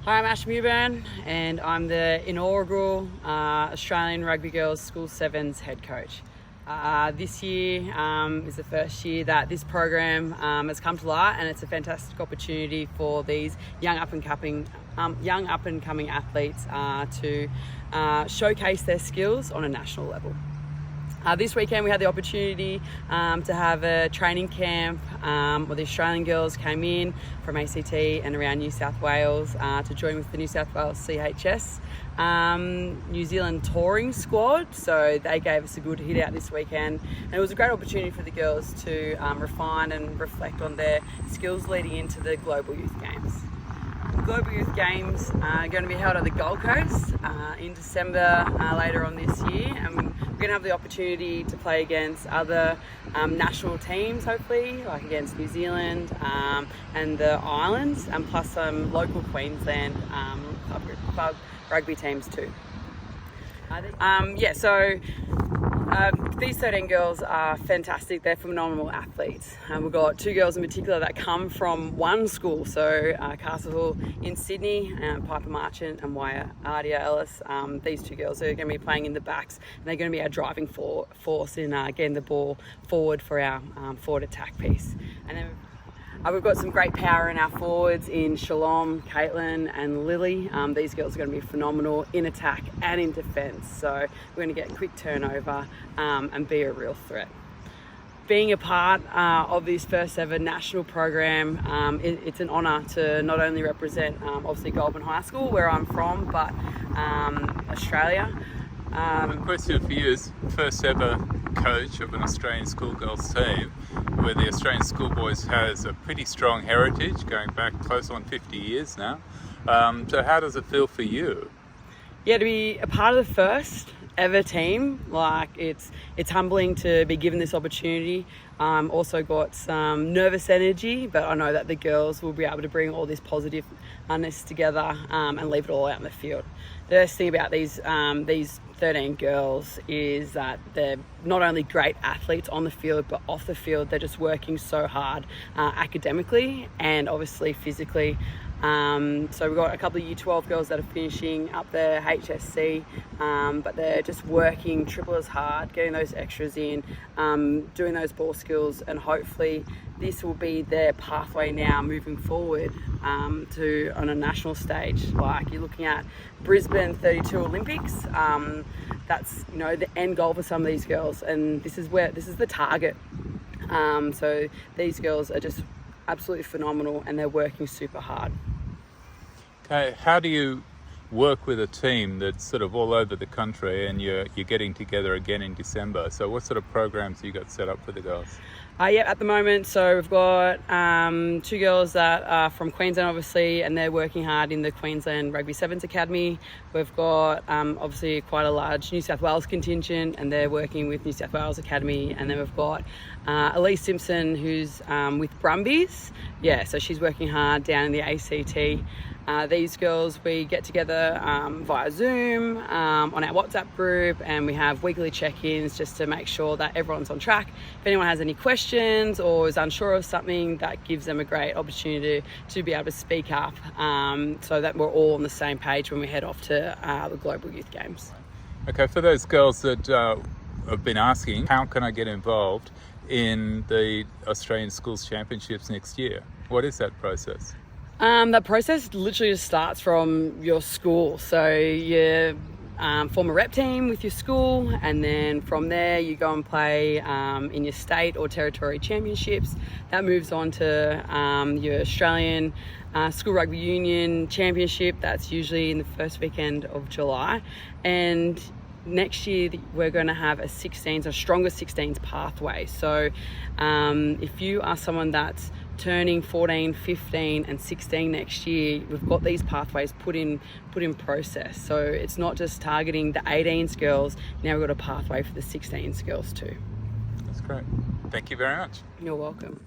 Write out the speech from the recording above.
Hi, I'm Ash Mewburn and I'm the inaugural Australian Rugby Girls School Sevens head coach. This year is the first year that this program has come to light, and it's a fantastic opportunity for these young up and coming athletes to showcase their skills on a national level. This weekend we had the opportunity to have a training camp where the Australian girls came in from ACT and around New South Wales to join with the New South Wales CHS New Zealand touring squad. So they gave us a good hit out this weekend, and it was a great opportunity for the girls to refine and reflect on their skills leading into the Global Youth Games. The Global Youth Games are going to be held at the Gold Coast in December later on this year, and we're going to have the opportunity to play against other national teams, hopefully, like against New Zealand and the islands, and plus some local Queensland club rugby teams too. These 13 girls are fantastic. They're phenomenal athletes. We've got two girls in particular that come from one school, so Castle Hill in Sydney, Piper Marchant and Adia Ellis. These two girls are going to be playing in the backs, and they're going to be our driving force in getting the ball forward for our forward attack piece. And then we've got some great power in our forwards in Shalom, Caitlin and Lily. These girls are going to be phenomenal in attack and in defence, so we're going to get quick turnover and be a real threat. Being a part of this first ever national program, it's an honour to not only represent obviously Goulburn High School, where I'm from, but Australia. A question for you is, first ever coach of an Australian schoolgirls team, where the Australian Schoolboys has a pretty strong heritage going back close on 50 years now. So how does it feel for you? Yeah, to be a part of the first ever team, like it's humbling to be given this opportunity. Also got some nervous energy, but I know that the girls will be able to bring all this positiveness together and leave it all out in the field. The best thing about these 13 girls is that they're not only great athletes on the field, but off the field they're just working so hard academically and obviously physically. So we've got a couple of Year 12 girls that are finishing up their HSC, but they're just working triple as hard, getting those extras in, doing those ball skills, and hopefully this will be their pathway now moving forward to on a national stage. Like you're looking at Brisbane 32 Olympics. That's the end goal for some of these girls, and this is the target. So these girls are just absolutely phenomenal, and they're working super hard. Okay, how do you work with a team that's sort of all over the country, and you're getting together again in December? So what sort of programs have you got set up for the girls? At the moment, so we've got two girls that are from Queensland, obviously, and they're working hard in the Queensland Rugby Sevens Academy. We've got obviously quite a large New South Wales contingent, and they're working with New South Wales Academy. And then we've got Elise Simpson, who's with Brumbies. Yeah, so she's working hard down in the ACT. These girls, we get together via Zoom on our WhatsApp group, and we have weekly check-ins just to make sure that everyone's on track. If anyone has any questions or is unsure of something, that gives them a great opportunity to be able to speak up, so that we're all on the same page when we head off to the Global Youth Games. Okay, for those girls that have been asking, how can I get involved in the Australian Schools Championships next year? What is that process? That process literally just starts from your school. So you form a rep team with your school, and then from there you go and play in your state or territory championships. That moves on to your Australian School Rugby Union Championship. That's usually in the first weekend of July. And next year we're going to have a stronger 16s pathway. So if you are someone that's turning 14, 15 and 16 next year, we've got these pathways put in process. So it's not just targeting the 18s girls, now we've got a pathway for the 16s girls too. That's great. Thank you very much. You're welcome.